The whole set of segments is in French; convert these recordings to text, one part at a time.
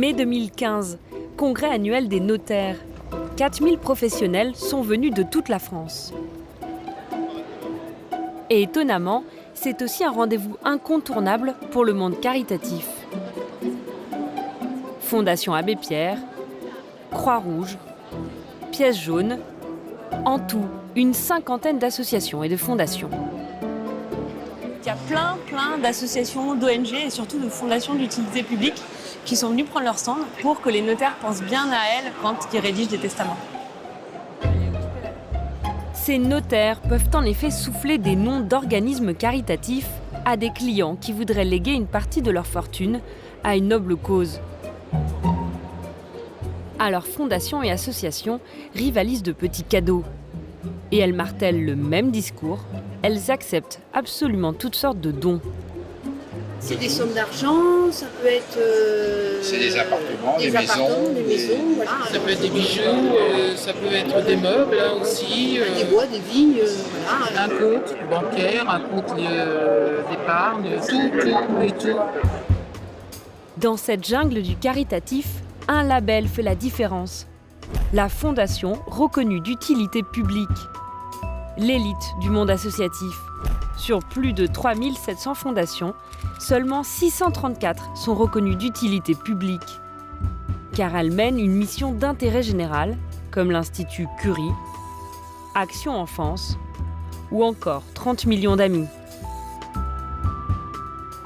Mai 2015, congrès annuel des notaires. 4000 professionnels sont venus de toute la France. Et étonnamment, c'est aussi un rendez-vous incontournable pour le monde caritatif. Fondation Abbé Pierre, Croix-Rouge, Pièce jaune, en tout, une cinquantaine d'associations et de fondations. Il y a plein d'associations, d'ONG et surtout de fondations d'utilité publique qui sont venues prendre leur stand pour que les notaires pensent bien à elles quand ils rédigent des testaments. Ces notaires peuvent en effet souffler des noms d'organismes caritatifs à des clients qui voudraient léguer une partie de leur fortune à une noble cause. Alors fondations et associations rivalisent de petits cadeaux. Et elles martèlent le même discours, elles acceptent absolument toutes sortes de dons. C'est des sommes d'argent, ça peut être... c'est des appartements, des maisons, voilà. Ça peut être des bijoux, ça peut être des meubles aussi. Des bois, des vignes, voilà. Un compte bancaire, un compte d'épargne, tout. Dans cette jungle du caritatif, un label fait la différence. La fondation reconnue d'utilité publique. L'élite du monde associatif. Sur plus de 3700 fondations, seulement 634 sont reconnues d'utilité publique. Car elles mènent une mission d'intérêt général, comme l'Institut Curie, Action Enfance ou encore 30 millions d'amis.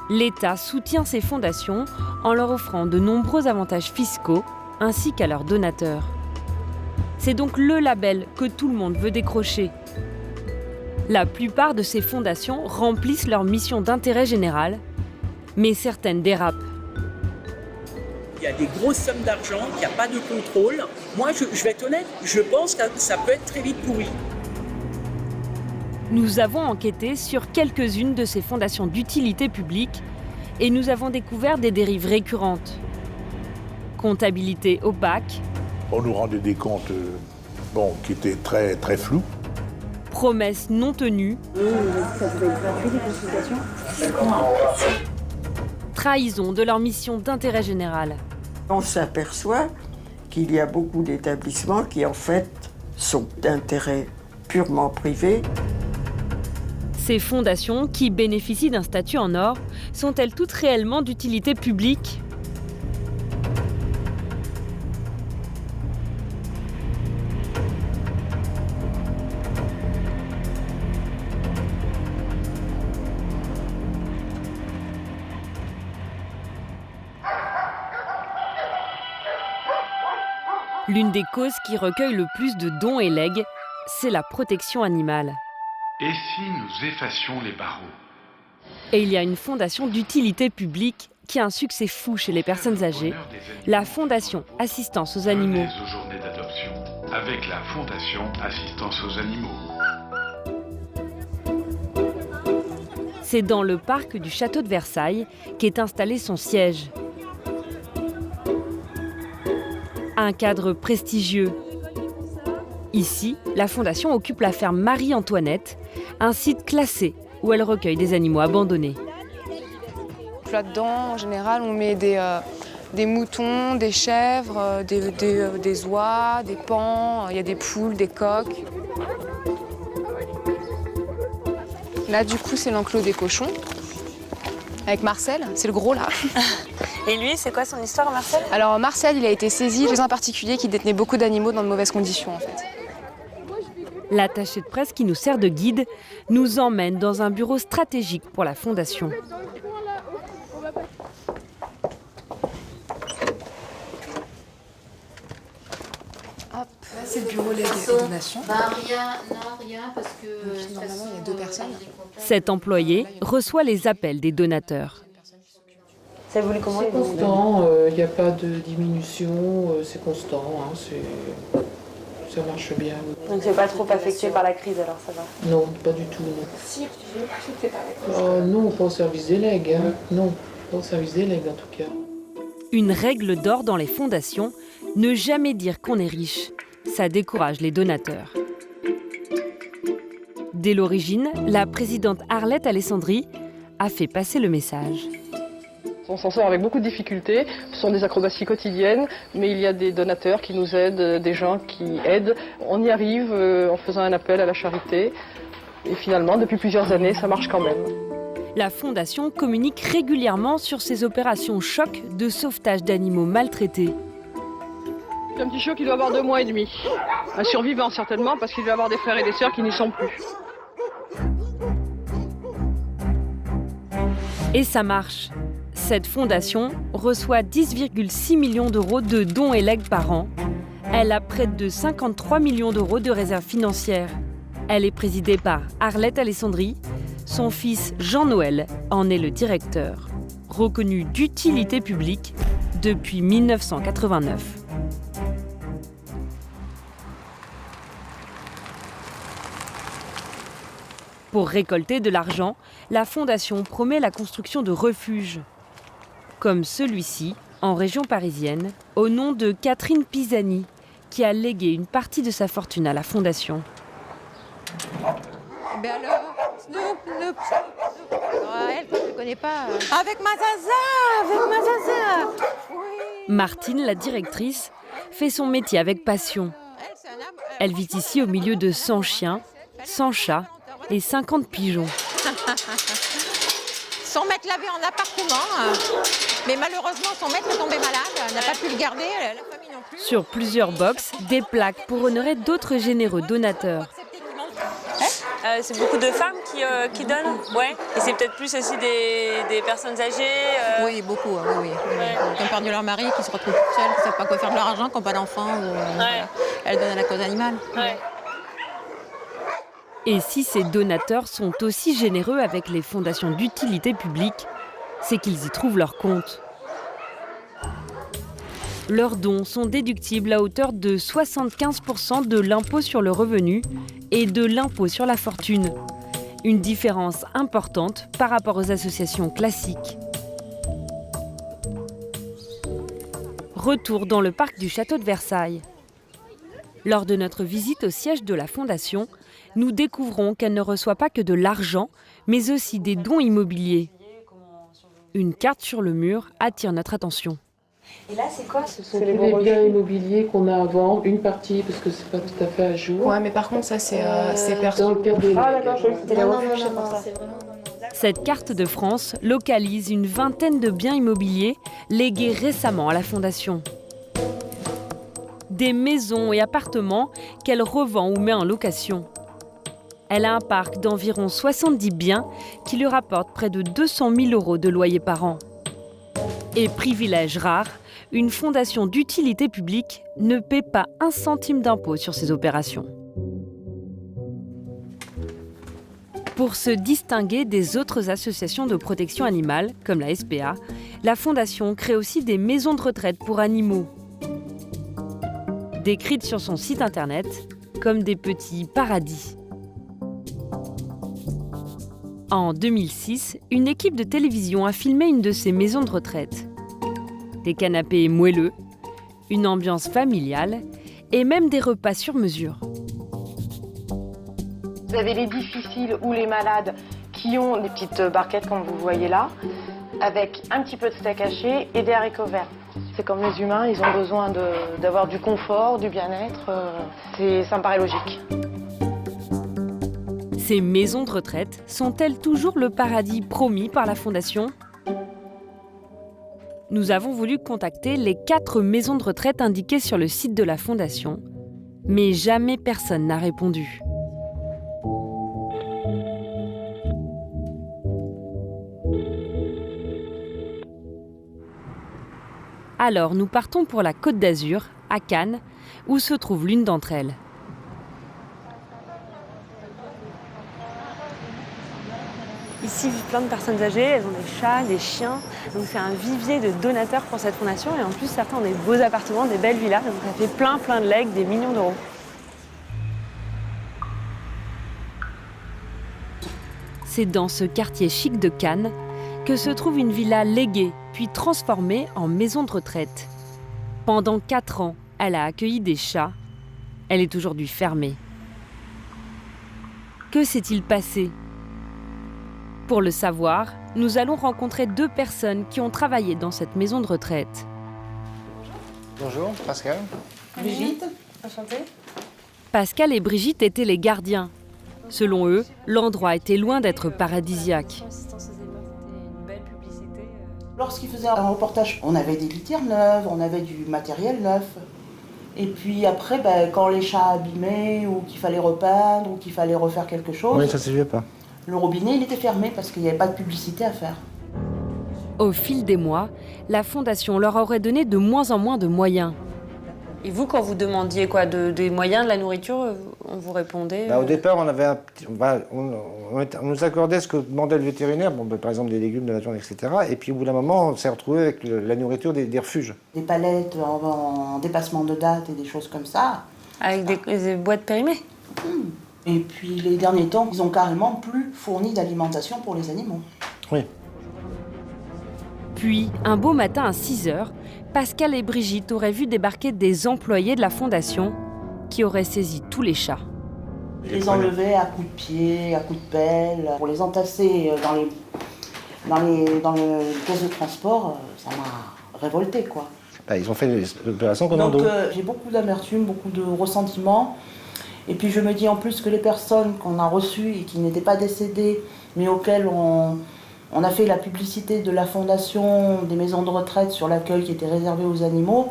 L'État soutient ces fondations en leur offrant de nombreux avantages fiscaux ainsi qu'à leurs donateurs. C'est donc le label que tout le monde veut décrocher. La plupart de ces fondations remplissent leur mission d'intérêt général, mais certaines dérapent. Il y a des grosses sommes d'argent, il n'y a pas de contrôle. Moi, je vais être honnête, je pense que ça peut être très vite pourri. Nous avons enquêté sur quelques-unes de ces fondations d'utilité publique et nous avons découvert des dérives récurrentes. Comptabilité opaque. On nous rendait des comptes qui étaient très, très flous. Promesses non tenues. Ça pouvait être gratuit, les consultations. Trahison de leur mission d'intérêt général. On s'aperçoit qu'il y a beaucoup d'établissements qui, en fait, sont d'intérêt purement privé. Ces fondations, qui bénéficient d'un statut en or, sont-elles toutes réellement d'utilité publique ? L'une des causes qui recueille le plus de dons et legs, c'est la protection animale. Et si nous effacions les barreaux ? Et il y a une fondation d'utilité publique qui a un succès fou chez les personnes âgées, la Fondation Assistance aux Animaux. Venez aux journées d'adoption avec la Fondation Assistance aux Animaux. C'est dans le parc du château de Versailles qu'est installé son siège. Un cadre prestigieux. Ici, la Fondation occupe la ferme Marie-Antoinette, un site classé où elle recueille des animaux abandonnés. Là-dedans, en général, on met des moutons, des chèvres, des oies, des paons, il y a des poules, des coqs. Là, du coup, c'est l'enclos des cochons, avec Marcel, c'est le gros là. Et lui, c'est quoi son histoire, Marcel ? Alors Marcel, il a été saisi chez un particulier qui détenait beaucoup d'animaux dans de mauvaises conditions, en fait. L'attaché de presse qui nous sert de guide nous emmène dans un bureau stratégique pour la Fondation. Hop, c'est le bureau legs et donations. Rien, parce que... Donc, normalement, il y a 2 personnes. Cet employé reçoit les appels des donateurs. Ça évolue comment ? C'est constant, il n'y a pas de diminution, c'est constant, ça marche bien. Donc c'est pas trop affecté par la crise alors ça va ? Non, pas du tout. Non, pas au service des legs. Non, pas au service des legs en tout cas. Une règle d'or dans les fondations, ne jamais dire qu'on est riche. Ça décourage les donateurs. Dès l'origine, la présidente Arlette Alessandri a fait passer le message. On s'en sort avec beaucoup de difficultés, ce sont des acrobaties quotidiennes, mais il y a des donateurs qui nous aident, des gens qui aident. On y arrive en faisant un appel à la charité et finalement, depuis plusieurs années, ça marche quand même. La Fondation communique régulièrement sur ses opérations choc de sauvetage d'animaux maltraités. C'est un petit chiot qui doit avoir 2 mois et demi. Un survivant certainement, parce qu'il doit avoir des frères et des sœurs qui n'y sont plus. Et ça marche. Cette fondation reçoit 10,6 millions d'euros de dons et legs par an. Elle a près de 53 millions d'euros de réserves financières. Elle est présidée par Arlette Alessandri. Son fils Jean-Noël en est le directeur, reconnu d'utilité publique depuis 1989. Pour récolter de l'argent, la Fondation promet la construction de refuges, comme celui-ci, en région parisienne, au nom de Catherine Pisani, qui a légué une partie de sa fortune à la Fondation. Ben alors, Snoop. Elle, je ne connais pas. Avec ma zaza. Oui. Martine, la directrice, fait son métier avec passion. Elle vit ici au milieu de 100 chiens, 100 chats et 50 pigeons. Son maître l'avait en appartement, mais malheureusement son maître est tombé malade, elle n'a pas pu le garder, la famille non plus. Sur plusieurs box, des plaques pour honorer d'autres généreux donateurs. C'est beaucoup de femmes qui donnent, ouais. Et c'est peut-être plus aussi des personnes âgées. Oui, beaucoup, oui. Qui ont perdu leur mari, qui se retrouvent toutes seules, qui ne savent pas quoi faire de leur argent, qui n'ont pas d'enfants. Voilà. Elles donnent à la cause animale. Ouais. Et si ces donateurs sont aussi généreux avec les fondations d'utilité publique, c'est qu'ils y trouvent leur compte. Leurs dons sont déductibles à hauteur de 75% de l'impôt sur le revenu et de l'impôt sur la fortune. Une différence importante par rapport aux associations classiques. Retour dans le parc du château de Versailles. Lors de notre visite au siège de la Fondation, nous découvrons qu'elle ne reçoit pas que de l'argent, mais aussi des dons immobiliers. Une carte sur le mur attire notre attention. Et là, c'est quoi? Ce sont tous les biens immobiliers qu'on a à vendre, une partie, parce que c'est pas tout à fait à jour. Ouais, mais par contre, ça, c'est perso. Dans le cadre des... Ah d'accord, je croyais que c'était les refuges, c'est pour ça. Cette carte de France localise une vingtaine de biens immobiliers légués récemment à la Fondation. Des maisons et appartements qu'elle revend ou met en location. Elle a un parc d'environ 70 biens qui lui rapportent près de 200 000 euros de loyer par an. Et privilège rare, une fondation d'utilité publique ne paie pas 1 centime d'impôt sur ses opérations. Pour se distinguer des autres associations de protection animale, comme la SPA, la Fondation crée aussi des maisons de retraite pour animaux. Décrites sur son site internet comme des petits paradis. En 2006, une équipe de télévision a filmé une de ces maisons de retraite. Des canapés moelleux, une ambiance familiale et même des repas sur mesure. Vous avez les difficiles ou les malades qui ont des petites barquettes comme vous voyez là, avec un petit peu de steak haché et des haricots verts. C'est comme les humains, ils ont besoin d'avoir du confort, du bien-être. Ça me paraît logique. Ces maisons de retraite sont-elles toujours le paradis promis par la Fondation ? Nous avons voulu contacter les 4 maisons de retraite indiquées sur le site de la Fondation, mais jamais personne n'a répondu. Alors nous partons pour la Côte d'Azur, à Cannes, où se trouve l'une d'entre elles. Ici vivent plein de personnes âgées, elles ont des chats, des chiens, donc c'est un vivier de donateurs pour cette fondation et en plus certains ont des beaux appartements, des belles villas, donc ça fait plein de legs, des millions d'euros. C'est dans ce quartier chic de Cannes que se trouve une villa léguée, puis transformée en maison de retraite. Pendant 4 ans, elle a accueilli des chats. Elle est aujourd'hui fermée. Que s'est-il passé ? Pour le savoir, nous allons rencontrer 2 personnes qui ont travaillé dans cette maison de retraite. Bonjour, Pascal. Brigitte, enchantée. Pascal et Brigitte étaient les gardiens. Selon eux, l'endroit était loin d'être paradisiaque. Lorsqu'ils faisaient un reportage, on avait des litières neuves, on avait du matériel neuf. Et puis après, quand les chats abîmaient, ou qu'il fallait repeindre, ou qu'il fallait refaire quelque chose, Oui, ça ne suffisait pas. Le robinet il était fermé parce qu'il n'y avait pas de publicité à faire. Au fil des mois, la Fondation leur aurait donné de moins en moins de moyens. Et vous, quand vous demandiez quoi, des moyens, de la nourriture, on vous répondait Au départ, on avait on nous accordait ce que demandait le vétérinaire, par exemple des légumes, de la viande, etc. Et puis au bout d'un moment, on s'est retrouvé avec la nourriture des refuges. Des palettes en dépassement de date et des choses comme ça. Avec des boîtes périmées. Et puis les derniers temps, ils ont carrément plus fourni d'alimentation pour les animaux. Oui. Puis, un beau matin à 6h, Pascal et Brigitte auraient vu débarquer des employés de la Fondation qui auraient saisi tous les chats. Ils les enlevaient à coups de pied, à coups de pelle, pour les entasser dans le caisse de transport, ça m'a révolté, quoi. Ils ont fait l'opération commando. Donc j'ai beaucoup d'amertume, beaucoup de ressentiment. Et puis je me dis en plus que les personnes qu'on a reçues et qui n'étaient pas décédées, mais auxquelles on a fait la publicité de la fondation des maisons de retraite sur l'accueil qui était réservé aux animaux,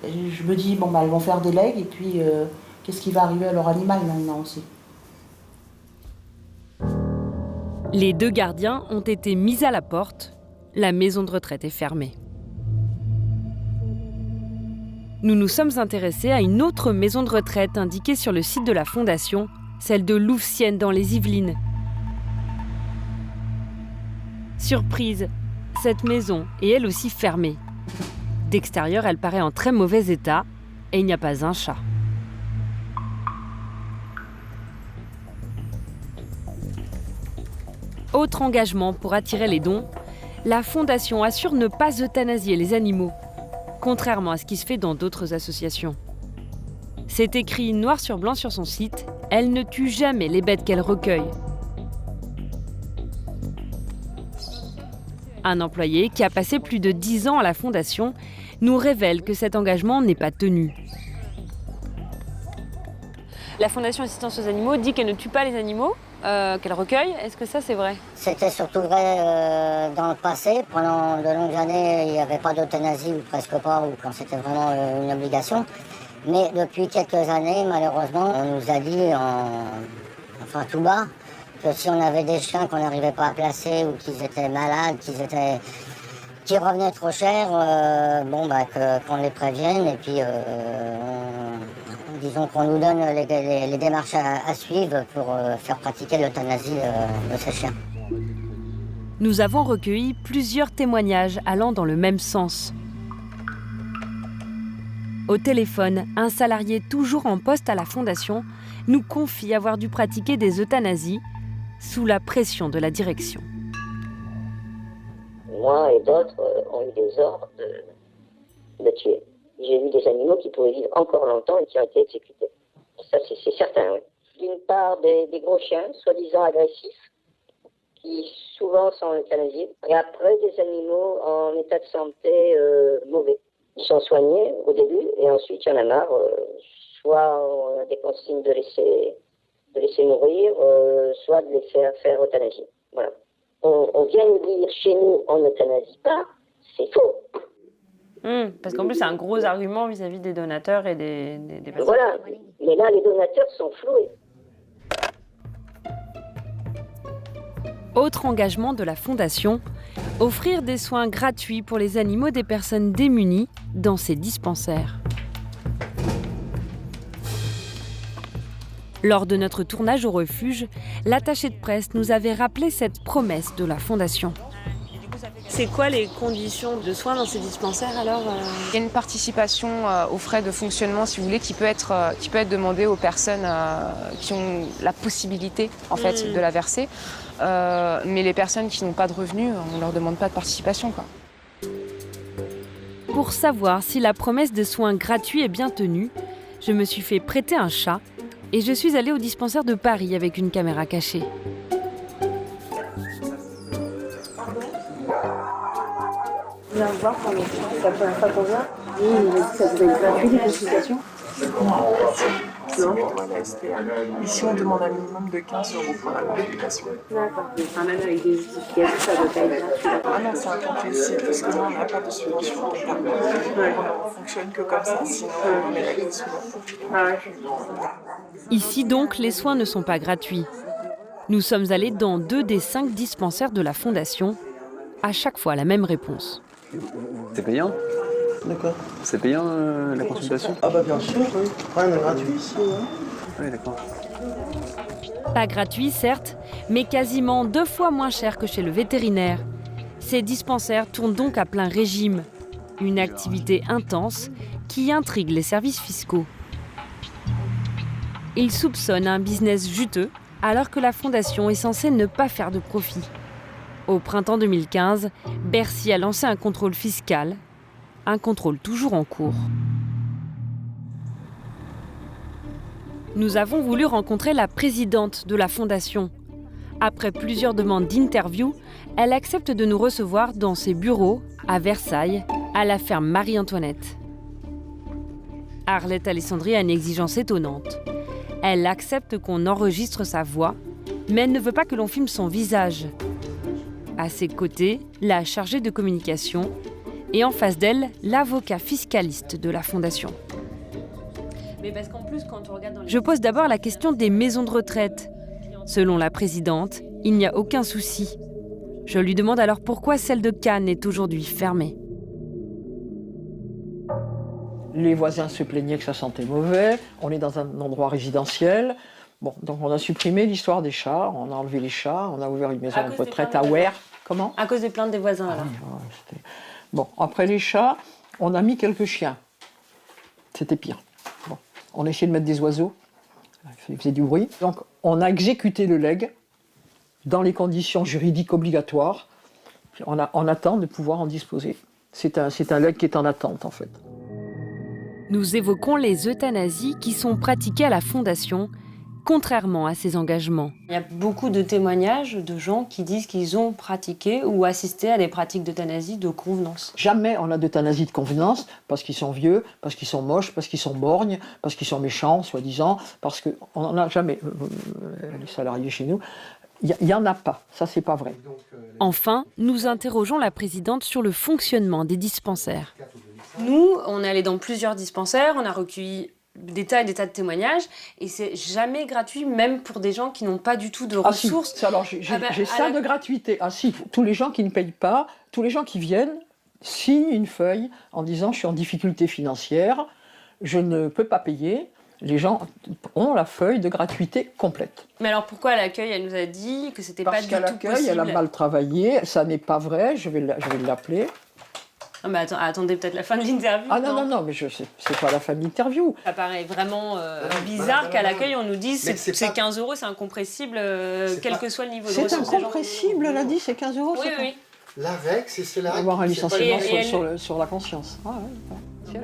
et je me dis, elles vont faire des legs, et puis qu'est-ce qui va arriver à leur animal maintenant aussi? Les 2 gardiens ont été mis à la porte. La maison de retraite est fermée. Nous nous sommes intéressés à une autre maison de retraite indiquée sur le site de la Fondation, celle de Louvciennes dans les Yvelines. Surprise, cette maison est elle aussi fermée. D'extérieur, elle paraît en très mauvais état et il n'y a pas un chat. Autre engagement pour attirer les dons, la Fondation assure ne pas euthanasier les animaux, contrairement à ce qui se fait dans d'autres associations. C'est écrit noir sur blanc sur son site, elle ne tue jamais les bêtes qu'elle recueille. Un employé qui a passé plus de 10 ans à la Fondation nous révèle que cet engagement n'est pas tenu. La Fondation Assistance aux Animaux dit qu'elle ne tue pas les animaux, qu'elle recueille. Est-ce que ça, c'est vrai? C'était surtout vrai dans le passé. Pendant de longues années, il n'y avait pas d'euthanasie, ou presque pas, ou quand c'était vraiment une obligation. Mais depuis quelques années, malheureusement, on nous a dit, tout bas, que si on avait des chiens qu'on n'arrivait pas à placer, ou qu'ils étaient malades, qui revenaient trop cher, qu'on les prévienne, et puis disons qu'on nous donne les démarches à suivre pour faire pratiquer l'euthanasie de ces chiens. Nous avons recueilli plusieurs témoignages allant dans le même sens. Au téléphone, un salarié toujours en poste à la Fondation nous confie avoir dû pratiquer des euthanasies sous la pression de la direction. Moi et d'autres ont eu des ordres de tuer. J'ai vu des animaux qui pouvaient vivre encore longtemps et qui ont été exécutés. Ça, c'est certain, oui. D'une part, des gros chiens, soi-disant agressifs, qui souvent sont euthanasiés. Et après, des animaux en état de santé mauvais. Ils sont soignés au début et ensuite, il y en a marre. Soit on a des consignes de laisser mourir, soit de les faire euthanasie. Voilà. On vient nous dire chez nous, on n'euthanasie pas, c'est faux. Parce qu'en plus, c'est un gros argument vis-à-vis des donateurs et des personnes. Voilà, mais là, les donateurs sont floués. Autre engagement de la Fondation, offrir des soins gratuits pour les animaux des personnes démunies dans ces dispensaires. Lors de notre tournage au refuge, l'attaché de presse nous avait rappelé cette promesse de la Fondation. C'est quoi les conditions de soins dans ces dispensaires alors Il y a une participation aux frais de fonctionnement, si vous voulez, qui peut être demandée aux personnes qui ont la possibilité en fait, de la verser. Mais les personnes qui n'ont pas de revenus, on ne leur demande pas de participation, quoi. Pour savoir si la promesse de soins gratuits est bien tenue, je me suis fait prêter un chat et je suis allée au dispensaire de Paris avec une caméra cachée. On vient de voir quand c'est la première fois qu'on vient. Oui, il a dit que ça devait être gratuit, les consultations. Non. Ici, on demande un minimum de 15 € pour la consultation. D'accord. Enfin, même avec des justificatifs, ça doit pas être gratuit. Ah non, c'est un complécile, parce que nous, on n'a pas de subvention. On ne fonctionne que comme ça, sinon on met la clé sous la porte. Ici donc, les soins ne sont pas gratuits. Nous sommes allés dans 2 des 5 dispensaires de la Fondation. À chaque fois, la même réponse. C'est payant? D'accord. C'est payant la consultation? Ah bah bien sûr, oui. Rien de gratuit ici. Hein. Oui, d'accord. Pas gratuit, certes, mais quasiment 2 fois moins cher que chez le vétérinaire. Ces dispensaires tournent donc à plein régime. Une activité intense qui intrigue les services fiscaux. Ils soupçonnent un business juteux alors que la Fondation est censée ne pas faire de profit. Au printemps 2015, Bercy a lancé un contrôle fiscal. Un contrôle toujours en cours. Nous avons voulu rencontrer la présidente de la Fondation. Après plusieurs demandes d'interview, elle accepte de nous recevoir dans ses bureaux à Versailles, à la ferme Marie-Antoinette. Arlette Alessandri a une exigence étonnante. Elle accepte qu'on enregistre sa voix, mais elle ne veut pas que l'on filme son visage. À ses côtés, la chargée de communication et en face d'elle, l'avocat fiscaliste de la Fondation. Mais parce qu'en plus, quand on regarde dans les... Je pose d'abord la question des maisons de retraite. Selon la présidente, il n'y a aucun souci. Je lui demande alors pourquoi celle de Cannes est aujourd'hui fermée. Les voisins se plaignaient que ça sentait mauvais. On est dans un endroit résidentiel. Bon, donc on a supprimé l'histoire des chats, on a enlevé les chats, on a ouvert une maison de retraite à Ware. Comment? À cause des plaintes des voisins, alors. Bon, après les chats, on a mis quelques chiens. C'était pire. Bon, on a essayé de mettre des oiseaux. Ils faisaient du bruit. Donc, on a exécuté le legs dans les conditions juridiques obligatoires. On attend de pouvoir en disposer. C'est un legs qui est en attente, en fait. Nous évoquons les euthanasies qui sont pratiquées à la Fondation, contrairement à ces engagements. Il y a beaucoup de témoignages de gens qui disent qu'ils ont pratiqué ou assisté à des pratiques d'euthanasie de convenance. Jamais on a d'euthanasie de convenance parce qu'ils sont vieux, parce qu'ils sont moches, parce qu'ils sont borgnes, parce qu'ils sont méchants, soi-disant, parce qu'on n'en a jamais, les salariés chez nous, il n'y en a pas, ça c'est pas vrai. Enfin, nous interrogeons la présidente sur le fonctionnement des dispensaires. Nous, on est allé dans plusieurs dispensaires, on a recueilli des tas et des tas de témoignages, et c'est jamais gratuit, même pour des gens qui n'ont pas du tout de ressources. Si. Alors j'ai ça de gratuité. Ah si, tous les gens qui ne payent pas, tous les gens qui viennent, signent une feuille en disant je suis en difficulté financière, je ne peux pas payer. Les gens ont la feuille de gratuité complète. Mais alors pourquoi à l'accueil, elle nous a dit que c'était pas du tout possible? Parce qu'à l'accueil, elle a mal travaillé, ça n'est pas vrai, je vais l'appeler. Ah mais attendez peut-être la fin de l'interview. Ah non, mais c'est pas la fin de l'interview. Ça paraît vraiment bizarre qu'à l'accueil, on nous dise c'est 15 €, c'est incompressible, quel que soit le niveau de ressources. C'est incompressible, elle a dit, c'est 15 €. Oui. L'AVEC, c'est cela. Avoir un licenciement sur la conscience. Ah, ouais.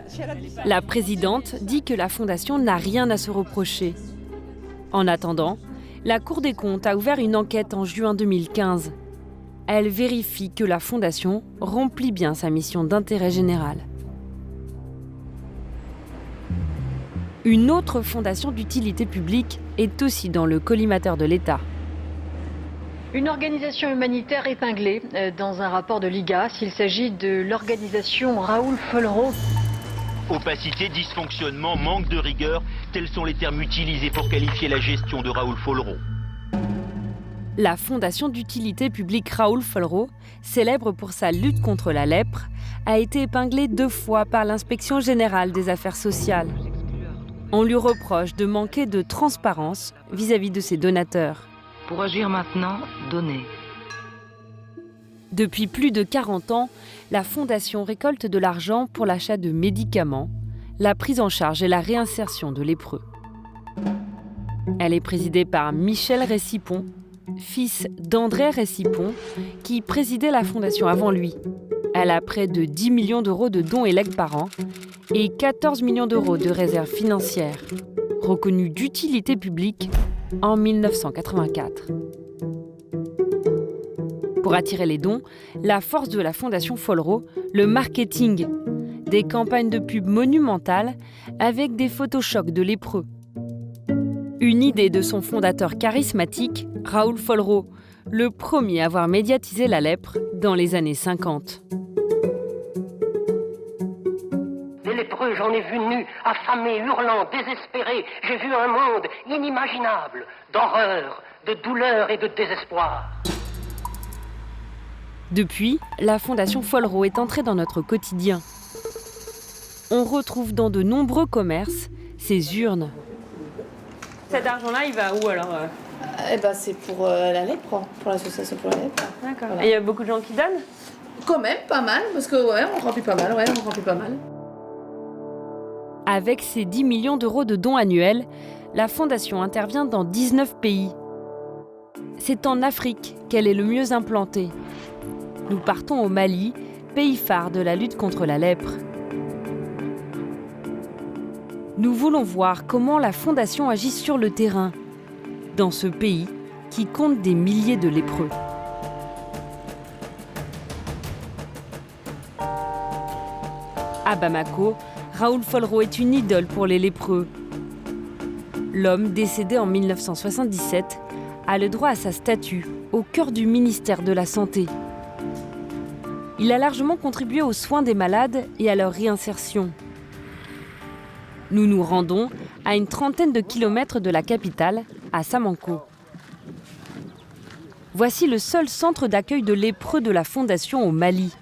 La présidente dit que la Fondation n'a rien à se reprocher. En attendant, la Cour des comptes a ouvert une enquête en juin 2015. Elle vérifie que la Fondation remplit bien sa mission d'intérêt général. Une autre fondation d'utilité publique est aussi dans le collimateur de l'État. Une organisation humanitaire épinglée dans un rapport de l'IGAS. Il s'agit de l'organisation Raoul Follereau. Opacité, dysfonctionnement, manque de rigueur, tels sont les termes utilisés pour qualifier la gestion de Raoul Follereau. La fondation d'utilité publique Raoul Follereau, célèbre pour sa lutte contre la lèpre, a été épinglée 2 fois par l'Inspection générale des affaires sociales. On lui reproche de manquer de transparence vis-à-vis de ses donateurs. Pour agir maintenant, donnez. Depuis plus de 40 ans, la Fondation récolte de l'argent pour l'achat de médicaments, la prise en charge et la réinsertion de lépreux. Elle est présidée par Michel Récipon, fils d'André Récipon, qui présidait la Fondation avant lui. Elle a près de 10 millions d'euros de dons et legs par an et 14 millions d'euros de réserves financières, reconnue d'utilité publique en 1984. Pour attirer les dons, la force de la Fondation Follereau, le marketing. Des campagnes de pub monumentales avec des photochocs de lépreux. Une idée de son fondateur charismatique, Raoul Follereau, le premier à avoir médiatisé la lèpre dans les années 50. Des lépreux, j'en ai vu nus, affamés, hurlants, désespérés. J'ai vu un monde inimaginable, d'horreur, de douleur et de désespoir. Depuis, la Fondation Follereau est entrée dans notre quotidien. On retrouve dans de nombreux commerces ces urnes. Cet argent-là, il va où alors Eh ben, c'est pour la lèpre, pour l'association pour la lèpre. D'accord. Voilà. Et il y a beaucoup de gens qui donnent? Quand même, pas mal, parce que on remplit pas mal, on remplit pas mal. Avec ses 10 millions d'euros de dons annuels, la Fondation intervient dans 19 pays. C'est en Afrique qu'elle est le mieux implantée. Nous partons au Mali, pays phare de la lutte contre la lèpre. Nous voulons voir comment la Fondation agit sur le terrain, dans ce pays qui compte des milliers de lépreux. À Bamako, Raoul Follereau est une idole pour les lépreux. L'homme, décédé en 1977, a le droit à sa statue, au cœur du ministère de la Santé. Il a largement contribué aux soins des malades et à leur réinsertion. Nous nous rendons à une trentaine de kilomètres de la capitale, à Samanko. Voici le seul centre d'accueil de lépreux de la Fondation au Mali.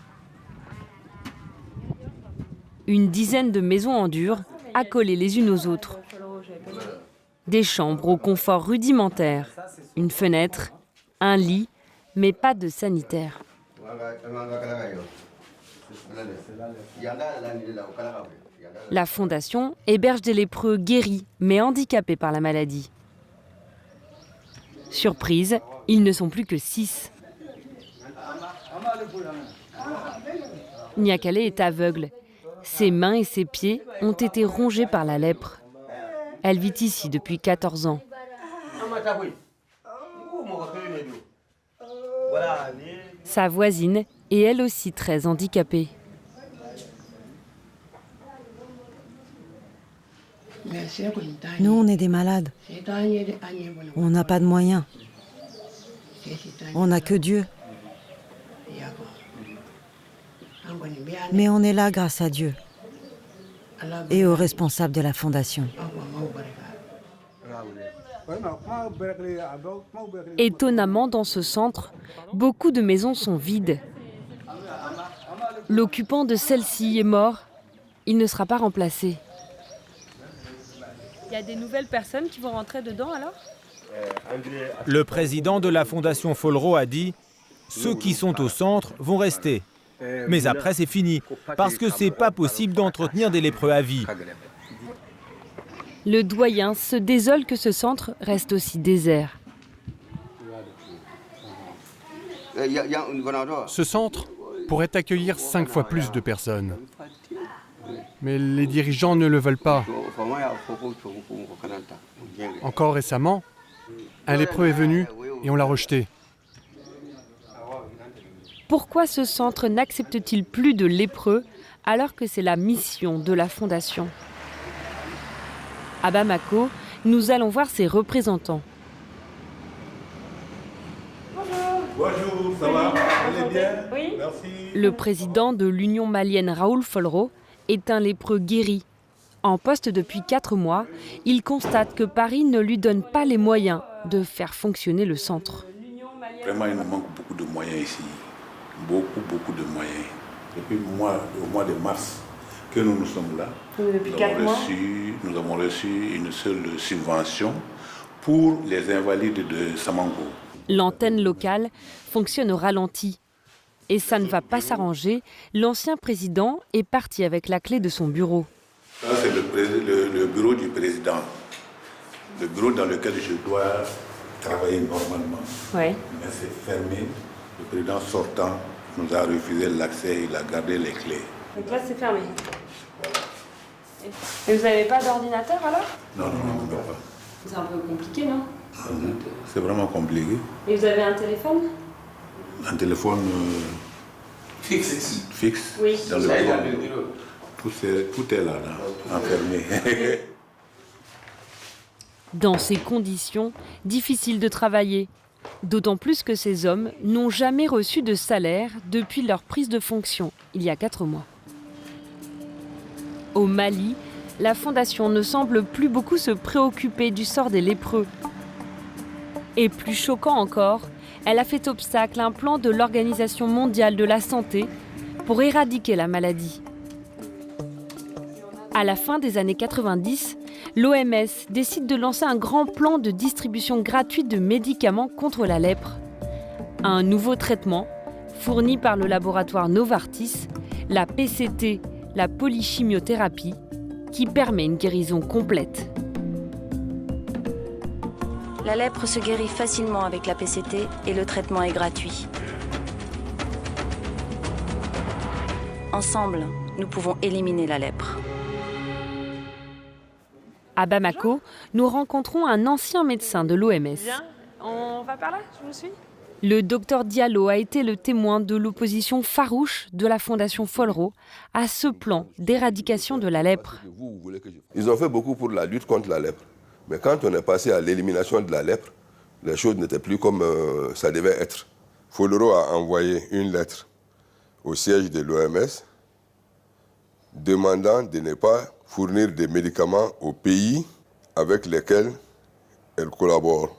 Une dizaine de maisons en dur, accolées les unes aux autres. Des chambres au confort rudimentaire, une fenêtre, un lit, mais pas de sanitaire. La Fondation héberge des lépreux guéris, mais handicapés par la maladie. Surprise, ils ne sont plus que 6. Niakale est aveugle. Ses mains et ses pieds ont été rongés par la lèpre. Elle vit ici depuis 14 ans. Sa voisine est elle aussi très handicapée. Nous, on est des malades. On n'a pas de moyens. On n'a que Dieu. Mais on est là grâce à Dieu et aux responsables de la Fondation. Étonnamment, dans ce centre, beaucoup de maisons sont vides. L'occupant de celle-ci est mort. Il ne sera pas remplacé. Il y a des nouvelles personnes qui vont rentrer dedans alors ? Le président de la Fondation Follereau a dit « Ceux qui sont au centre vont rester. Mais après, c'est fini, parce que c'est pas possible d'entretenir des lépreux à vie. » Le doyen se désole que ce centre reste aussi désert. Ce centre pourrait accueillir 5 fois plus de personnes. Mais les dirigeants ne le veulent pas. Encore récemment, un lépreux est venu et on l'a rejeté. Pourquoi ce centre n'accepte-t-il plus de lépreux alors que c'est la mission de la Fondation ? À Bamako, nous allons voir ses représentants. Bonjour, ça va ? Vous allez bien ? Oui. Merci. Le président de l'Union malienne Raoul Follereau est un lépreux guéri. En poste depuis 4 mois, il constate que Paris ne lui donne pas les moyens de faire fonctionner le centre. Vraiment, il nous manque beaucoup de moyens ici. Beaucoup de moyens. Depuis au mois de mars que nous sommes là, nous avons reçu une seule subvention pour les invalides de Samango. L'antenne locale fonctionne au ralenti. Et ça ne va pas s'arranger, l'ancien président est parti avec la clé de son bureau. Ça, c'est le bureau du président. Le bureau dans lequel je dois travailler normalement. Ouais. Mais c'est fermé. Le président sortant nous a refusé l'accès, il a gardé les clés. Donc là, c'est fermé. Et vous n'avez pas d'ordinateur alors ? Non, on ne peut pas. C'est un peu compliqué, non ? C'est vraiment compliqué. Et vous avez un téléphone ? un téléphone fixe oui. Dans le bureau. Tout est là, enfermé. Dans ces conditions, difficile de travailler. D'autant plus que ces hommes n'ont jamais reçu de salaire depuis leur prise de fonction, il y a 4 mois. Au Mali, la Fondation ne semble plus beaucoup se préoccuper du sort des lépreux. Et plus choquant encore, elle a fait obstacle à un plan de l'Organisation mondiale de la santé pour éradiquer la maladie. À la fin des années 90, l'OMS décide de lancer un grand plan de distribution gratuite de médicaments contre la lèpre. Un nouveau traitement, fourni par le laboratoire Novartis, la PCT, la polychimiothérapie, qui permet une guérison complète. La lèpre se guérit facilement avec la PCT et le traitement est gratuit. Ensemble, nous pouvons éliminer la lèpre. À Bamako, nous rencontrons un ancien médecin de l'OMS. Viens, on va par là, je vous suis. Le docteur Diallo a été le témoin de l'opposition farouche de la Fondation Folro à ce plan d'éradication de la lèpre. Ils ont fait beaucoup pour la lutte contre la lèpre. Mais quand on est passé à l'élimination de la lèpre, les choses n'étaient plus comme ça devait être. Folro a envoyé une lettre au siège de l'OMS demandant de ne pas fournir des médicaments aux pays avec lesquels elle collabore.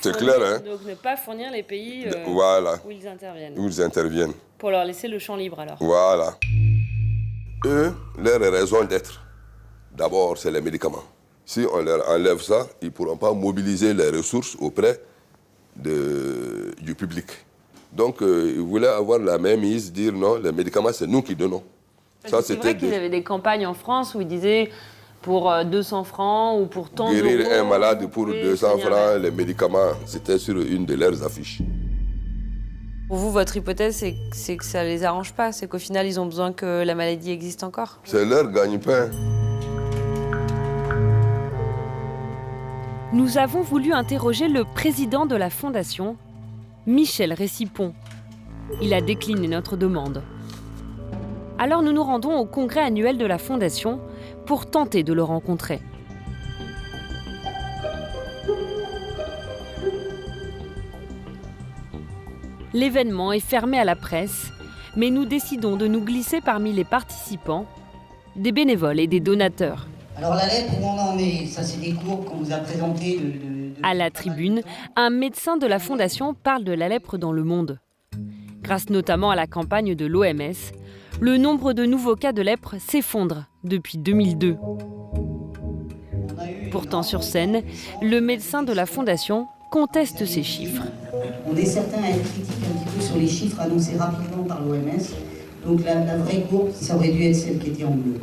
C'est clair, hein? Donc ne pas fournir les pays voilà. où ils interviennent. Où ils interviennent. Pour leur laisser le champ libre alors. Voilà. Eux, leur raison d'être, d'abord, c'est les médicaments. Si on leur enlève ça, ils ne pourront pas mobiliser les ressources auprès du public. Donc, ils voulaient avoir la même mise, dire non, les médicaments, c'est nous qui donnons. C'est vrai qu'ils avaient des campagnes en France où ils disaient pour 200 francs ou pour tant d'euros. Guérir un malade pour 200 francs, les médicaments, c'était sur une de leurs affiches. Pour vous, votre hypothèse, c'est que ça ne les arrange pas, c'est qu'au final, ils ont besoin que la maladie existe encore. C'est leur gagne-pain. Nous avons voulu interroger le président de la Fondation, Michel Récipon. Il a décliné notre demande. Alors nous nous rendons au congrès annuel de la Fondation pour tenter de le rencontrer. L'événement est fermé à la presse, mais nous décidons de nous glisser parmi les participants, des bénévoles et des donateurs. Alors la lèpre, où on en est? Ça, c'est des courbes qu'on vous a présentées. À la tribune, un médecin de la Fondation parle de la lèpre dans le monde. Grâce notamment à la campagne de l'OMS, le nombre de nouveaux cas de lèpre s'effondre depuis 2002. Pourtant, sur scène, le médecin de la Fondation conteste ces chiffres. On est certain à être critique un petit peu sur les chiffres annoncés rapidement par l'OMS. Donc la vraie courbe, ça aurait dû être celle qui était en bleu.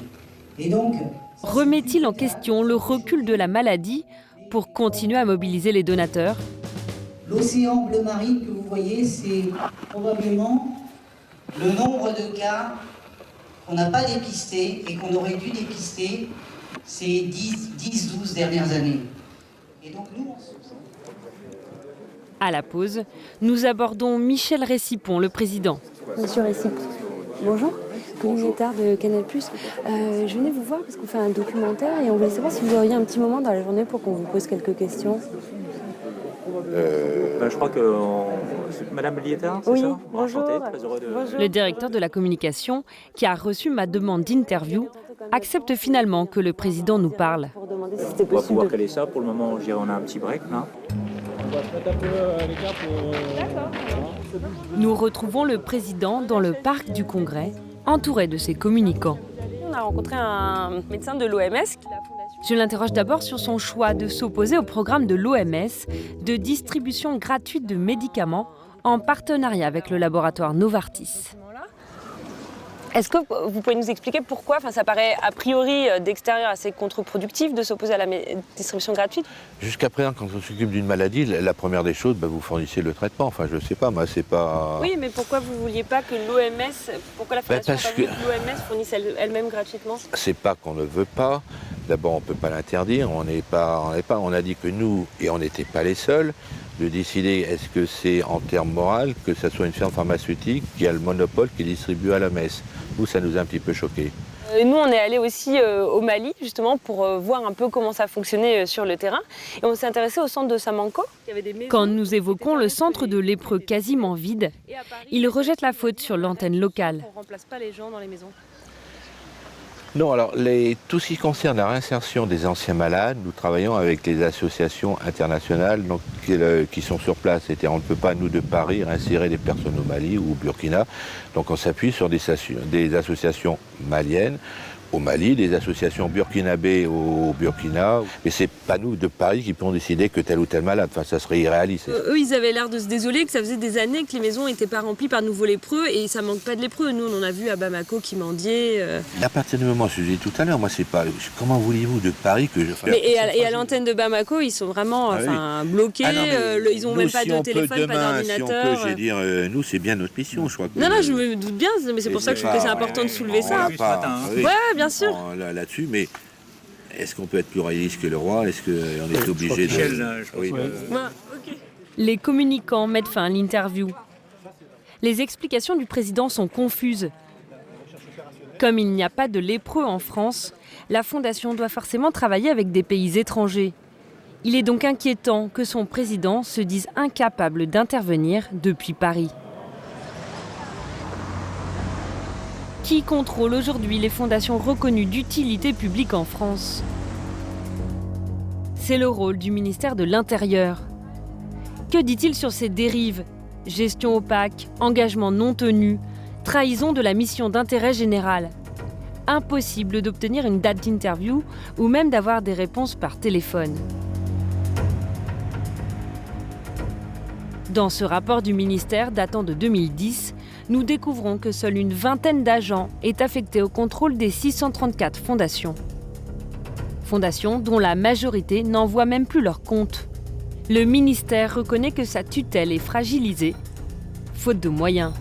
Et donc... Remet-il en question le recul de la maladie pour continuer à mobiliser les donateurs? L'océan bleu marine que vous voyez, c'est probablement le nombre de cas qu'on n'a pas dépistés et qu'on aurait dû dépister ces 10-12 dernières années. Et donc nous, à la pause, nous abordons Michel Récipon, le président. Monsieur Récipon, bonjour. Communautaire de Canal+. Je venais vous voir parce qu'on fait un documentaire et on voulait savoir si vous auriez un petit moment dans la journée pour qu'on vous pose quelques questions. Je crois que Madame Lieta, c'est oui, ça? Bonjour. Très heureux de... Le directeur de la communication, qui a reçu ma demande d'interview, accepte finalement que le président nous parle. On va pouvoir caler ça. Pour le moment, je dirais on a un petit break là. On va se mettre un peu à l'écart pour... Nous retrouvons le président dans le parc du Congrès, entouré de ses communicants. On a rencontré un médecin de l'OMS. Je l'interroge d'abord sur son choix de s'opposer au programme de l'OMS de distribution gratuite de médicaments en partenariat avec le laboratoire Novartis. Est-ce que vous pouvez nous expliquer pourquoi, ça paraît a priori d'extérieur assez contre-productif de s'opposer à la distribution gratuite? Jusqu'à présent, quand on s'occupe d'une maladie, la première des choses, vous fournissez le traitement. Je ne sais pas, moi, c'est pas... Oui, mais pourquoi vous ne vouliez pas que l'OMS, pourquoi la Fondation n'a pas voulu que l'OMS fournisse elle-même gratuitement? C'est pas qu'on ne veut pas. D'abord, on ne peut pas l'interdire. On a dit que nous, et on n'était pas les seuls, de décider est-ce que c'est en termes moraux que ce soit une firme pharmaceutique qui a le monopole qui distribue à la messe. Nous, ça nous a un petit peu choqués. Nous, on est allés aussi au Mali, justement, pour voir un peu comment ça fonctionnait sur le terrain. Et on s'est intéressé au centre de Samanco. Quand nous évoquons le centre de lépreux quasiment vide, ils rejettent la faute sur l'antenne locale. On ne remplace pas les gens dans les maisons. Non, alors tout ce qui concerne la réinsertion des anciens malades, nous travaillons avec les associations internationales donc, qui sont sur place. C'est-à-dire on ne peut pas, nous, de Paris, réinsérer des personnes au Mali ou au Burkina. Donc on s'appuie sur des associations maliennes au Mali, des associations burkinabées au Burkina. Mais c'est pas nous, de Paris, qui pouvons décider que tel ou tel malade. Enfin, ça serait irréaliste. Eux, ils avaient l'air de se désoler, que ça faisait des années que les maisons n'étaient pas remplies par de nouveaux lépreux et ça manque pas de lépreux. Nous, on en a vu à Bamako qui mendiaient. À partir du moment, je vous ai dit tout à l'heure, moi, c'est pas. Comment voulez-vous de Paris que je fasse. Et à l'antenne de Bamako, ils sont vraiment bloqués. Ils n'ont même pas de téléphone, pas d'ordinateur. Si on peut, dire, nous, c'est bien notre mission, je crois. Non, je me doute bien, mais c'est pour ça que je trouve que c'est important de soulever ça. Ouais, bien sûr. Là-dessus, mais est-ce qu'on peut être plus réaliste que le roi? Est-ce qu'on est obligé de... Oui. Les communicants mettent fin à l'interview. Les explications du président sont confuses. Comme il n'y a pas de lépreux en France, la Fondation doit forcément travailler avec des pays étrangers. Il est donc inquiétant que son président se dise incapable d'intervenir depuis Paris. Qui contrôle aujourd'hui les fondations reconnues d'utilité publique en France? C'est le rôle du ministère de l'Intérieur. Que dit-il sur ces dérives? Gestion opaque, engagement non tenu, trahison de la mission d'intérêt général. Impossible d'obtenir une date d'interview ou même d'avoir des réponses par téléphone. Dans ce rapport du ministère datant de 2010, nous découvrons que seule une vingtaine d'agents est affectée au contrôle des 634 fondations. Fondations dont la majorité n'envoie même plus leur compte. Le ministère reconnaît que sa tutelle est fragilisée, faute de moyens.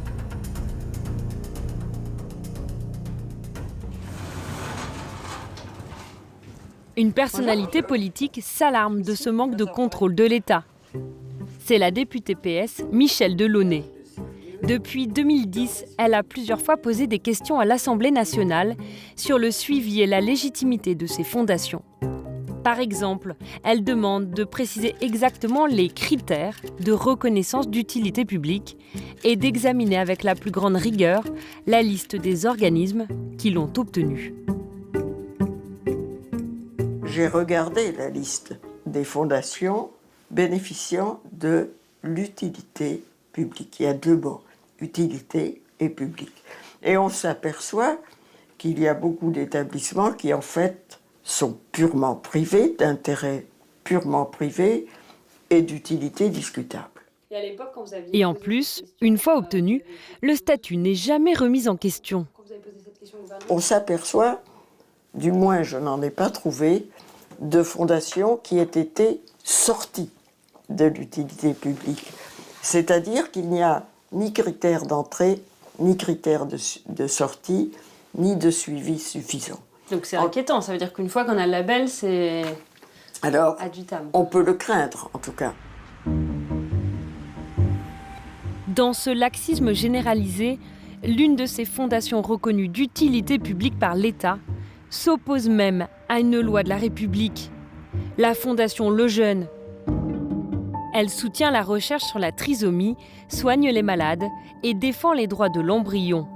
Une personnalité politique s'alarme de ce manque de contrôle de l'État. C'est la députée PS Michèle Delaunay. Depuis 2010, elle a plusieurs fois posé des questions à l'Assemblée nationale sur le suivi et la légitimité de ces fondations. Par exemple, elle demande de préciser exactement les critères de reconnaissance d'utilité publique et d'examiner avec la plus grande rigueur la liste des organismes qui l'ont obtenue. J'ai regardé la liste des fondations bénéficiant de l'utilité publique. Il y a deux mots, utilité et public. Et on s'aperçoit qu'il y a beaucoup d'établissements qui, en fait, sont purement privés, d'intérêt purement privé et d'utilité discutable. Et en plus, une fois obtenu, le statut n'est jamais remis en question. On s'aperçoit, du moins je n'en ai pas trouvé, de fondations qui aient été sorties de l'utilité publique. C'est-à-dire qu'il n'y a ni critères d'entrée, ni critères de sortie, ni de suivi suffisant. Donc c'est inquiétant, ça veut dire qu'une fois qu'on a le label, c'est alors ad vitam. On peut le craindre, en tout cas. Dans ce laxisme généralisé, l'une de ces fondations reconnues d'utilité publique par l'État s'oppose même à une loi de la République, la Fondation Le Jeune. Elle soutient la recherche sur la trisomie, soigne les malades et défend les droits de l'embryon.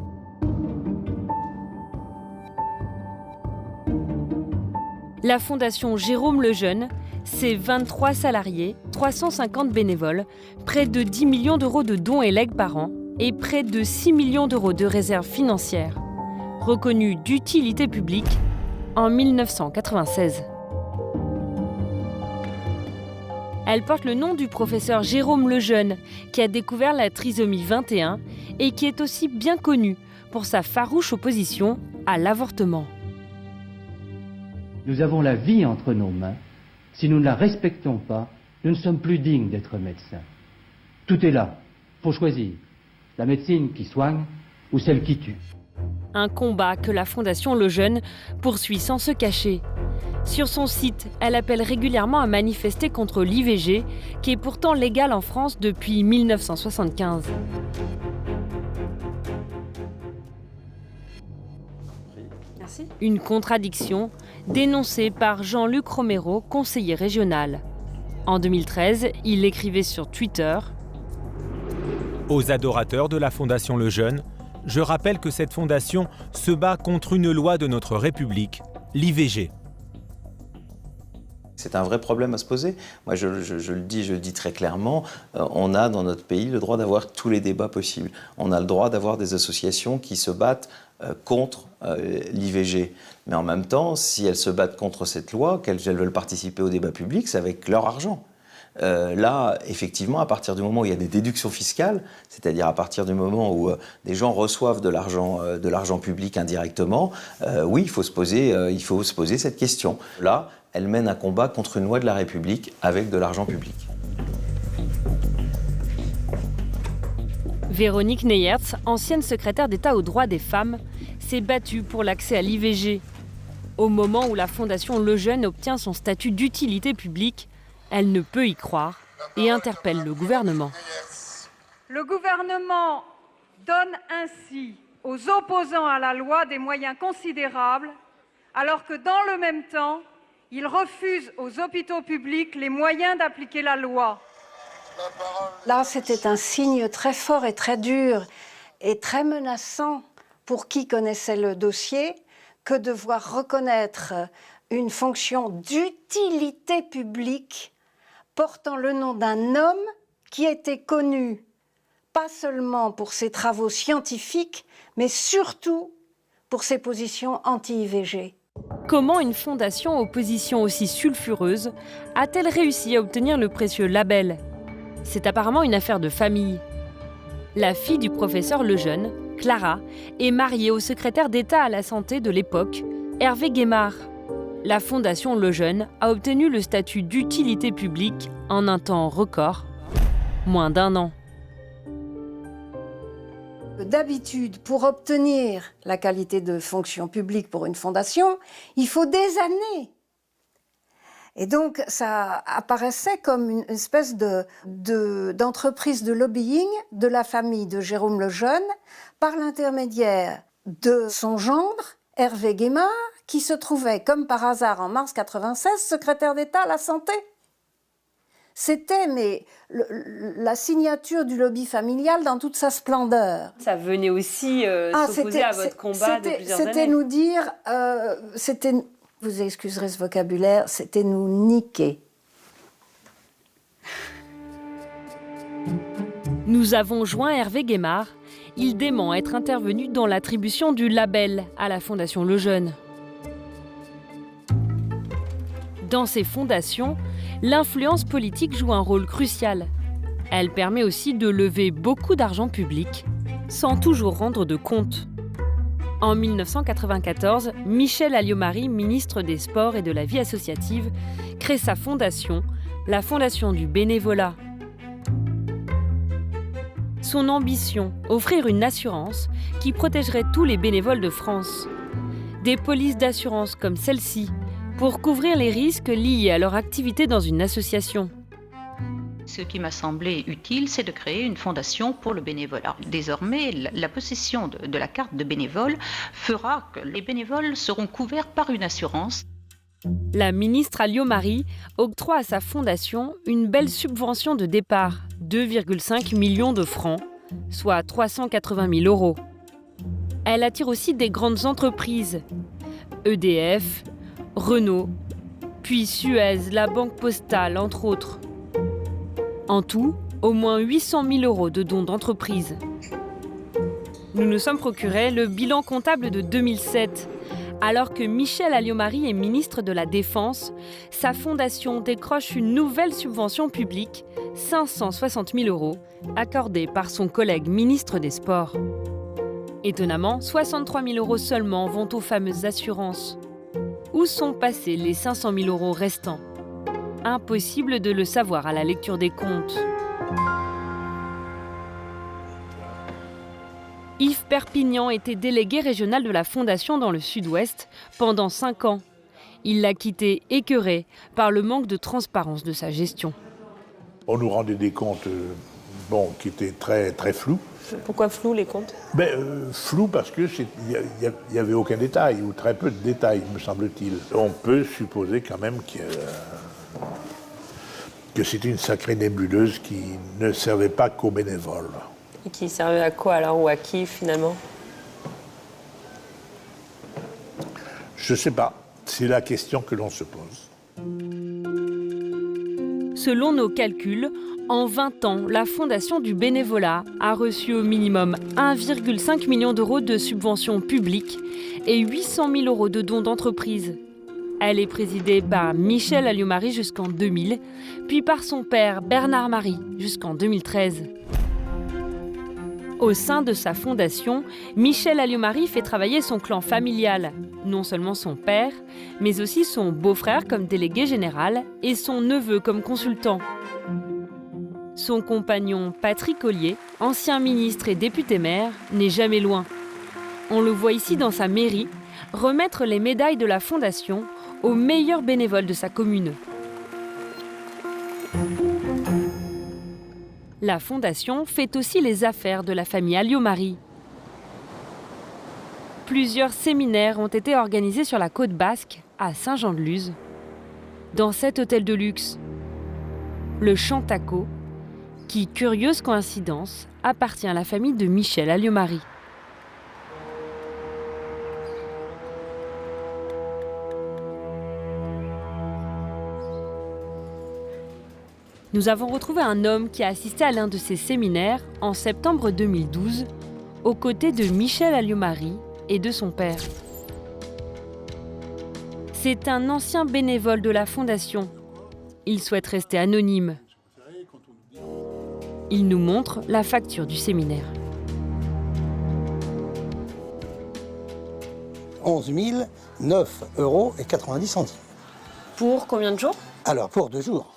La Fondation Jérôme Lejeune, c'est 23 salariés, 350 bénévoles, près de 10 millions d'euros de dons et legs par an et près de 6 millions d'euros de réserves financières, reconnue d'utilité publique en 1996. Elle porte le nom du professeur Jérôme Lejeune, qui a découvert la trisomie 21 et qui est aussi bien connu pour sa farouche opposition à l'avortement. Nous avons la vie entre nos mains. Si nous ne la respectons pas, nous ne sommes plus dignes d'être médecins. Tout est là. Faut choisir. La médecine qui soigne ou celle qui tue. Un combat que la Fondation Lejeune poursuit sans se cacher. Sur son site, elle appelle régulièrement à manifester contre l'IVG, qui est pourtant légale en France depuis 1975. Merci. Une contradiction dénoncée par Jean-Luc Romero, conseiller régional. En 2013, il écrivait sur Twitter « Aux adorateurs de la Fondation Lejeune, je rappelle que cette fondation se bat contre une loi de notre République, l'IVG. » C'est un vrai problème à se poser. Moi, je le dis très clairement, on a dans notre pays le droit d'avoir tous les débats possibles. On a le droit d'avoir des associations qui se battent contre l'IVG. Mais en même temps, si elles se battent contre cette loi, qu'elles veulent participer au débat public, c'est avec leur argent. Là, effectivement, à partir du moment où il y a des déductions fiscales, c'est-à-dire à partir du moment où des gens reçoivent de l'argent public indirectement, oui, il faut se poser cette question. Là, elle mène un combat contre une loi de la République avec de l'argent public. Véronique Neyertz, ancienne secrétaire d'État aux droits des femmes, s'est battue pour l'accès à l'IVG. Au moment où la Fondation Lejeune obtient son statut d'utilité publique, elle ne peut y croire et interpelle le gouvernement. Le gouvernement donne ainsi aux opposants à la loi des moyens considérables, alors que dans le même temps, il refuse aux hôpitaux publics les moyens d'appliquer la loi. Là, c'était un signe très fort et très dur et très menaçant pour qui connaissait le dossier que de voir reconnaître une fonction d'utilité publique portant le nom d'un homme qui était connu pas seulement pour ses travaux scientifiques, mais surtout pour ses positions anti-IVG. Comment une fondation aux positions aussi sulfureuses a-t-elle réussi à obtenir le précieux label ? C'est apparemment une affaire de famille. La fille du professeur Lejeune, Clara, est mariée au secrétaire d'État à la santé de l'époque, Hervé Guémard. La Fondation Lejeune a obtenu le statut d'utilité publique en un temps record, moins d'1 an. D'habitude, pour obtenir la qualité de fonction publique pour une fondation, il faut des années. Et donc, ça apparaissait comme une espèce d'entreprise de lobbying de la famille de Jérôme Lejeune par l'intermédiaire de son gendre, Hervé Guémard, qui se trouvait, comme par hasard, en mars 1996, secrétaire d'État à la santé. C'était la signature du lobby familial dans toute sa splendeur. Ça venait aussi s'opposer à votre combat de plusieurs années. C'était nous dire, vous excuserez ce vocabulaire, c'était nous niquer. Nous avons joint Hervé Guémard. Il dément être intervenu dans l'attribution du label à la Fondation Lejeune. Dans ces fondations, l'influence politique joue un rôle crucial. Elle permet aussi de lever beaucoup d'argent public, sans toujours rendre de compte. En 1994, Michel Alliot-Marie, ministre des Sports et de la Vie associative, crée sa fondation, la Fondation du bénévolat. Son ambition, offrir une assurance qui protégerait tous les bénévoles de France. Des polices d'assurance comme celle-ci, pour couvrir les risques liés à leur activité dans une association. Ce qui m'a semblé utile, c'est de créer une fondation pour le bénévolat. Désormais, la possession de la carte de bénévole fera que les bénévoles seront couverts par une assurance. La ministre Alliot-Marie octroie à sa fondation une belle subvention de départ, 2,5 millions de francs, soit 380 000 €. Elle attire aussi des grandes entreprises, EDF, Renault, puis Suez, la Banque Postale, entre autres. En tout, au moins 800 000 € de dons d'entreprise. Nous nous sommes procuré le bilan comptable de 2007. Alors que Michel Alliot-Marie est ministre de la Défense, sa fondation décroche une nouvelle subvention publique, 560 000 €, accordée par son collègue ministre des Sports. Étonnamment, 63 000 € seulement vont aux fameuses assurances. Où sont passés les 500 000 € restants ? Impossible de le savoir à la lecture des comptes. Yves Perpignan était délégué régional de la Fondation dans le Sud-Ouest pendant 5 ans. Il l'a quitté écœuré par le manque de transparence de sa gestion. On nous rendait des comptes qui étaient très, très flous. Pourquoi flou les comptes? Flou parce qu'il n'y avait aucun détail, ou très peu de détails, me semble-t-il. On peut supposer quand même que c'était une sacrée nébuleuse qui ne servait pas qu'aux bénévoles. Et qui servait à quoi alors, ou à qui finalement? Je ne sais pas. C'est la question que l'on se pose. Selon nos calculs, en 20 ans, la Fondation du bénévolat a reçu au minimum 1,5 million d'euros de subventions publiques et 800 000 euros de dons d'entreprises. Elle est présidée par Michel Alliot-Marie jusqu'en 2000, puis par son père Bernard Marie jusqu'en 2013. Au sein de sa fondation, Michel Alliot-Marie fait travailler son clan familial, non seulement son père, mais aussi son beau-frère comme délégué général et son neveu comme consultant. Son compagnon Patrick Ollier, ancien ministre et député maire, n'est jamais loin. On le voit ici dans sa mairie, remettre les médailles de la fondation aux meilleurs bénévoles de sa commune. La fondation fait aussi les affaires de la famille Alliot-Marie. Plusieurs séminaires ont été organisés sur la côte basque, à Saint-Jean-de-Luz, dans cet hôtel de luxe, le Chantaco, qui, curieuse coïncidence, appartient à la famille de Michel Alliot-Marie. Nous avons retrouvé un homme qui a assisté à l'un de ces séminaires en septembre 2012, aux côtés de Michel Alliot-Marie et de son père. C'est un ancien bénévole de la Fondation. Il souhaite rester anonyme. Il nous montre la facture du séminaire. 11 009,90 €. Pour combien de jours? Alors, pour 2 jours.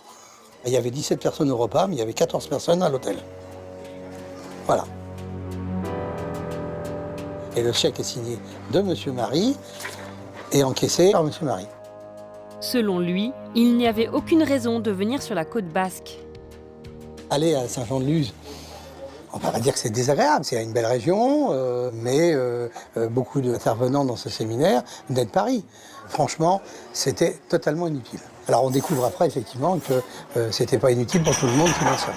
Il y avait 17 personnes au repas, mais il y avait 14 personnes à l'hôtel. Voilà. Et le chèque est signé de M. Marie et encaissé par M. Marie. Selon lui, il n'y avait aucune raison de venir sur la côte basque. Aller à Saint-Jean-de-Luz, on ne va pas dire que c'est désagréable, c'est une belle région, mais beaucoup d'intervenants dans ce séminaire venaient de Paris. Franchement, c'était totalement inutile. Alors on découvre après effectivement que c'était pas inutile pour tout le monde qui m'en somme.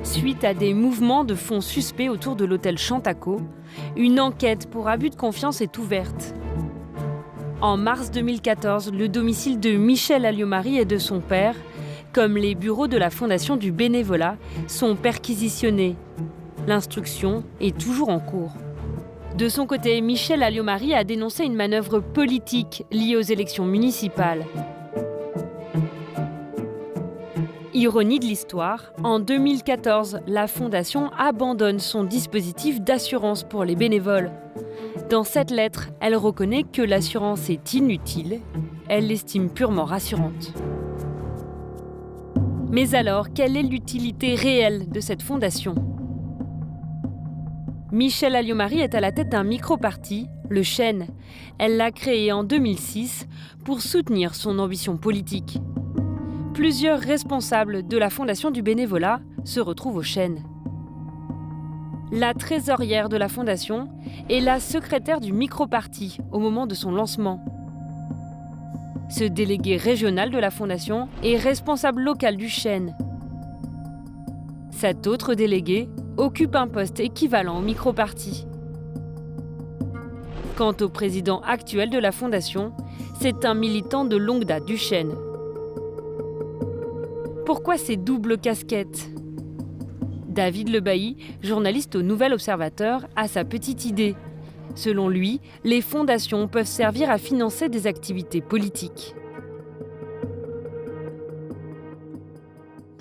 Suite à des mouvements de fonds suspects autour de l'hôtel Chantaco, une enquête pour abus de confiance est ouverte. En mars 2014, le domicile de Michel Alliot-Marie et de son père, comme les bureaux de la Fondation du bénévolat, sont perquisitionnés. L'instruction est toujours en cours. De son côté, Michel Alliot-Marie a dénoncé une manœuvre politique liée aux élections municipales. Ironie de l'histoire, en 2014, la Fondation abandonne son dispositif d'assurance pour les bénévoles. Dans cette lettre, elle reconnaît que l'assurance est inutile, elle l'estime purement rassurante. Mais alors, quelle est l'utilité réelle de cette fondation ? Michel Alliot-Marie est à la tête d'un micro-parti, le Chêne. Elle l'a créé en 2006 pour soutenir son ambition politique. Plusieurs responsables de la Fondation du bénévolat se retrouvent au Chêne. La trésorière de la Fondation est la secrétaire du micro-parti au moment de son lancement. Ce délégué régional de la Fondation est responsable local du Chêne. Cet autre délégué occupe un poste équivalent au micro-parti. Quant au président actuel de la Fondation, c'est un militant de longue date du Chêne. Pourquoi ces doubles casquettes ? David Lebailly, journaliste au Nouvel Observateur, a sa petite idée. Selon lui, les fondations peuvent servir à financer des activités politiques.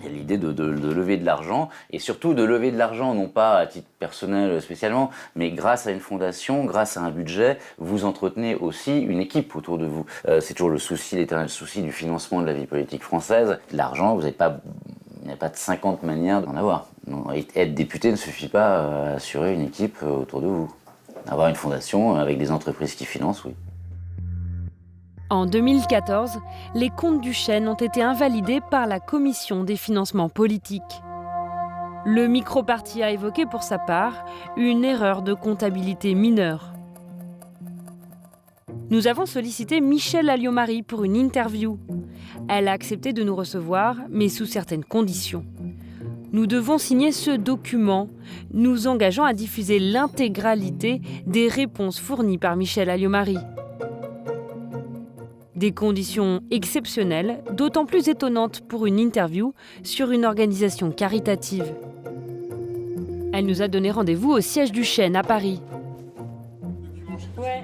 L'idée de lever de l'argent, et surtout de lever de l'argent, non pas à titre personnel spécialement, mais grâce à une fondation, grâce à un budget, vous entretenez aussi une équipe autour de vous. C'est toujours le souci, l'éternel souci du financement de la vie politique française. L'argent, vous n'avez pas Il n'y a pas de 50 manières d'en avoir. Non, être député ne suffit pas à assurer une équipe autour de vous. Avoir une fondation avec des entreprises qui financent, oui. En 2014, les comptes du Chêne ont été invalidés par la Commission des financements politiques. Le micro-parti a évoqué pour sa part une erreur de comptabilité mineure. Nous avons sollicité Michèle Alliot-Marie pour une interview. Elle a accepté de nous recevoir, mais sous certaines conditions. Nous devons signer ce document, nous engageant à diffuser l'intégralité des réponses fournies par Michèle Alliot-Marie. Des conditions exceptionnelles, d'autant plus étonnantes pour une interview sur une organisation caritative. Elle nous a donné rendez-vous au siège du Chêne à Paris.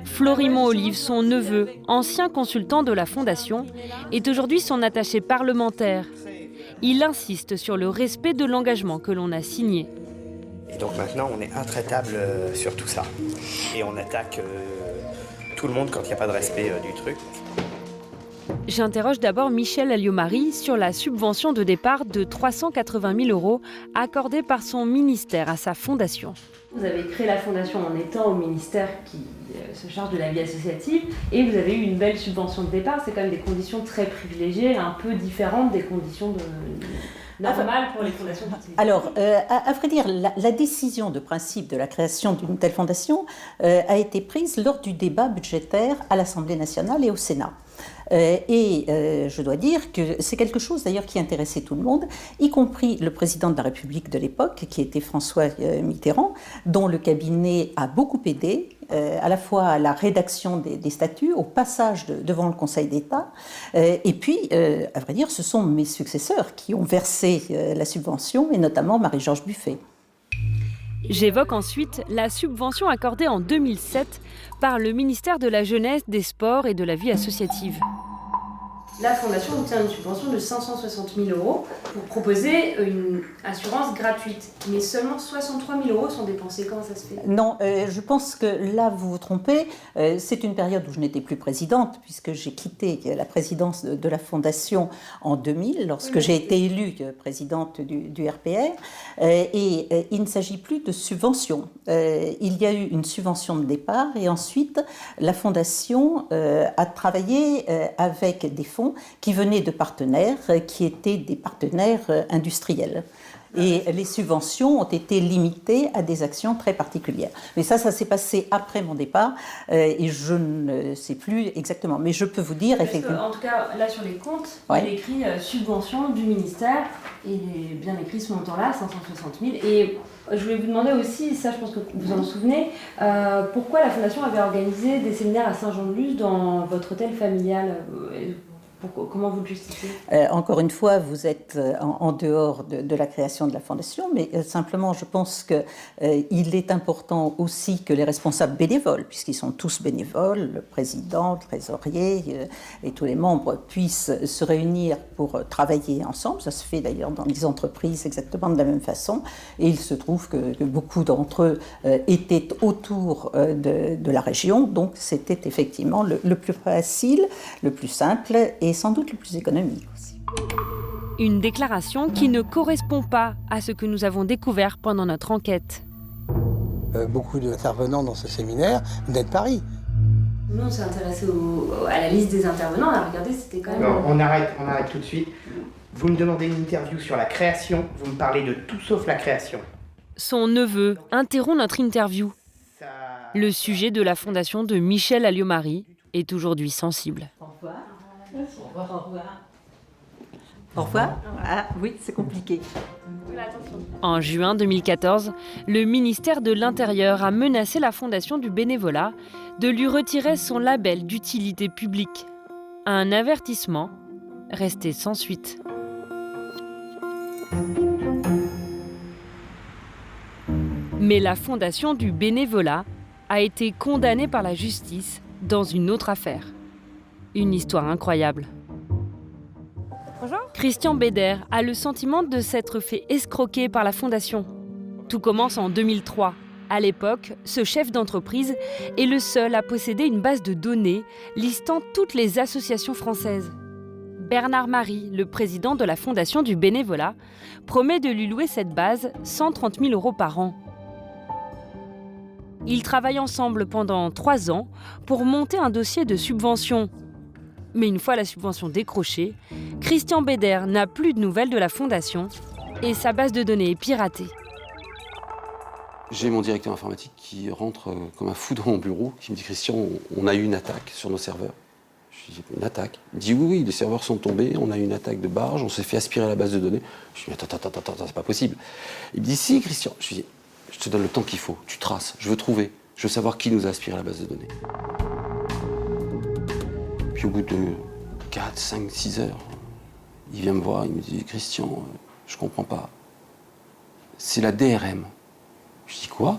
Florimond Olive, son neveu, ancien consultant de la Fondation, est aujourd'hui son attaché parlementaire. Il insiste sur le respect de l'engagement que l'on a signé. Et donc maintenant, on est intraitable sur tout ça. Et on attaque tout le monde quand il n'y a pas de respect du truc. J'interroge d'abord Michèle Alliot-Marie sur la subvention de départ de 380 000 € accordée par son ministère à sa fondation. Vous avez créé la fondation en étant au ministère qui se charge de la vie associative et vous avez eu une belle subvention de départ. C'est quand même des conditions très privilégiées, un peu différentes des conditions normales pour les fondations. Alors, à vrai dire, la décision de principe de la création d'une telle fondation a été prise lors du débat budgétaire à l'Assemblée nationale et au Sénat. Je dois dire que c'est quelque chose d'ailleurs qui intéressait tout le monde, y compris le président de la République de l'époque, qui était François Mitterrand, dont le cabinet a beaucoup aidé, à la fois à la rédaction des statuts, au passage devant le Conseil d'État. Et puis, à vrai dire, ce sont mes successeurs qui ont versé la subvention, et notamment Marie-Georges Buffet. J'évoque ensuite la subvention accordée en 2007 par le ministère de la Jeunesse, des Sports et de la Vie associative. La Fondation obtient une subvention de 560 000 € pour proposer une assurance gratuite. Mais seulement 63 000 € sont dépensés. Comment ça se fait ? Non, je pense que là, vous vous trompez. C'est une période où je n'étais plus présidente, puisque j'ai quitté la présidence de la Fondation en 2000, lorsque j'ai été élue présidente du RPR. Et il ne s'agit plus de subvention. Il y a eu une subvention de départ, et ensuite, la Fondation a travaillé avec des fonds qui venaient de partenaires qui étaient des partenaires industriels. Et les subventions ont été limitées à des actions très particulières. Mais ça s'est passé après mon départ et je ne sais plus exactement. Mais je peux vous dire effectivement... En tout cas, là sur les comptes, ouais. Il est écrit subvention du ministère. Il est bien écrit ce montant-là, 560 000. Et je voulais vous demander aussi, ça je pense que vous en souvenez, pourquoi la Fondation avait organisé des séminaires à Saint-Jean-de-Luz dans votre hôtel familial ? Comment vous le justifiez ? Encore une fois, vous êtes en dehors de la création de la Fondation, mais simplement, je pense qu'il est important aussi que les responsables bénévoles, puisqu'ils sont tous bénévoles, le président, le trésorier et tous les membres puissent se réunir pour travailler ensemble. Ça se fait d'ailleurs dans les entreprises exactement de la même façon. Et il se trouve que beaucoup d'entre eux étaient autour de la région, donc c'était effectivement le plus facile, le plus simple et sans doute le plus économique aussi. Une déclaration qui ne correspond pas à ce que nous avons découvert pendant notre enquête. Beaucoup d'intervenants dans ce séminaire venaient de Paris. Nous, on s'est intéressé à la liste des intervenants, on a regardé, c'était quand même... Non, on arrête tout de suite. Vous me demandez une interview sur la création, vous me parlez de tout sauf la création. Son neveu interrompt notre interview. Le sujet de la fondation de Michèle Alliot-Marie est aujourd'hui sensible. Au revoir. Au revoir, au revoir. Au revoir. Ah oui, c'est compliqué. En juin 2014, le ministère de l'Intérieur a menacé la Fondation du bénévolat de lui retirer son label d'utilité publique. Un avertissement resté sans suite. Mais la Fondation du bénévolat a été condamnée par la justice dans une autre affaire. Une histoire incroyable. Bonjour. Christian Béder a le sentiment de s'être fait escroquer par la Fondation. Tout commence en 2003. À l'époque, ce chef d'entreprise est le seul à posséder une base de données listant toutes les associations françaises. Bernard Marie, le président de la Fondation du bénévolat, promet de lui louer cette base 130 000 € par an. Ils travaillent ensemble pendant 3 ans pour monter un dossier de subvention. Mais une fois la subvention décrochée, Christian Beder n'a plus de nouvelles de la Fondation et sa base de données est piratée. J'ai mon directeur informatique qui rentre comme un fou dans mon bureau, qui me dit « Christian, on a eu une attaque sur nos serveurs ». Je dis « Une attaque ?» Il me dit « Oui, les serveurs sont tombés, on a eu une attaque de barge, on s'est fait aspirer la base de données ». Je dis « Attends, c'est pas possible ». Il me dit « Si, Christian ». Je lui dis « Je te donne le temps qu'il faut, tu traces, je veux trouver, je veux savoir qui nous a aspiré la base de données ». Puis au bout de 4, 5, 6 heures, il vient me voir, il me dit « Christian, je comprends pas, c'est la DRM ». Je dis quoi?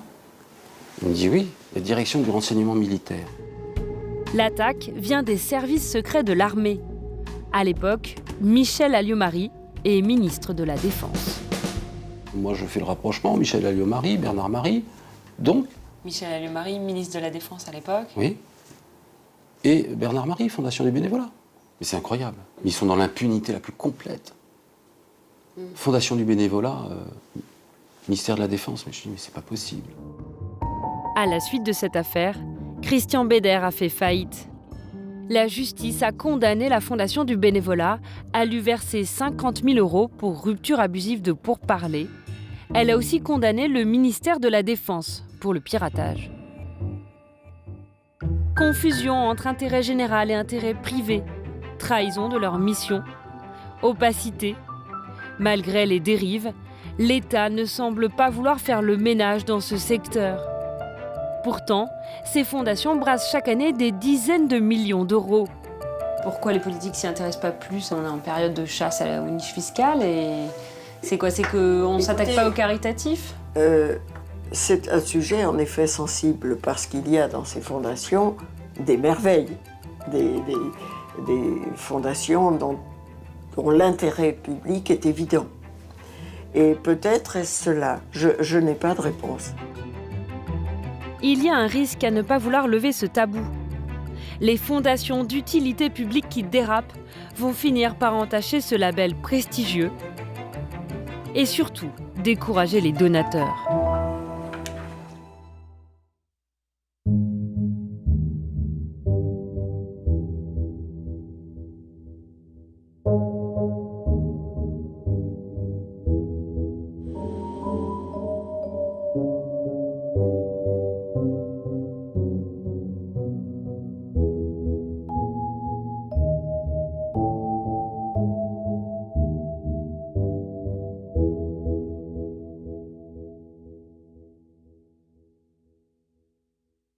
Il me dit oui, la direction du renseignement militaire. L'attaque vient des services secrets de l'armée. À l'époque, Michel Alliot-Marie est ministre de la Défense. Moi, je fais le rapprochement, Michel Alliot-Marie, Bernard Marie, donc... Michel Alliot-Marie, ministre de la Défense à l'époque. Oui. Et Bernard Marie, Fondation du bénévolat. Mais c'est incroyable. Ils sont dans l'impunité la plus complète. Fondation du bénévolat... ministère de la Défense, mais je dis, mais c'est pas possible. À la suite de cette affaire, Christian Beder a fait faillite. La justice a condamné la Fondation du bénévolat à lui verser 50 000 € pour rupture abusive de pourparlers. Elle a aussi condamné le ministère de la Défense pour le piratage. Confusion entre intérêt général et intérêt privé, trahison de leur mission, opacité. Malgré les dérives, l'État ne semble pas vouloir faire le ménage dans ce secteur. Pourtant, ces fondations brassent chaque année des dizaines de millions d'euros. Pourquoi les politiques s'y intéressent pas plus? On est en période de chasse aux niches fiscales et c'est quoi? C'est qu'on ne s'attaque pas au caritatif? C'est un sujet en effet sensible parce qu'il y a dans ces fondations des merveilles, des fondations dont l'intérêt public est évident. Et peut-être est-ce cela. Je n'ai pas de réponse. Il y a un risque à ne pas vouloir lever ce tabou. Les fondations d'utilité publique qui dérapent vont finir par entacher ce label prestigieux et surtout décourager les donateurs.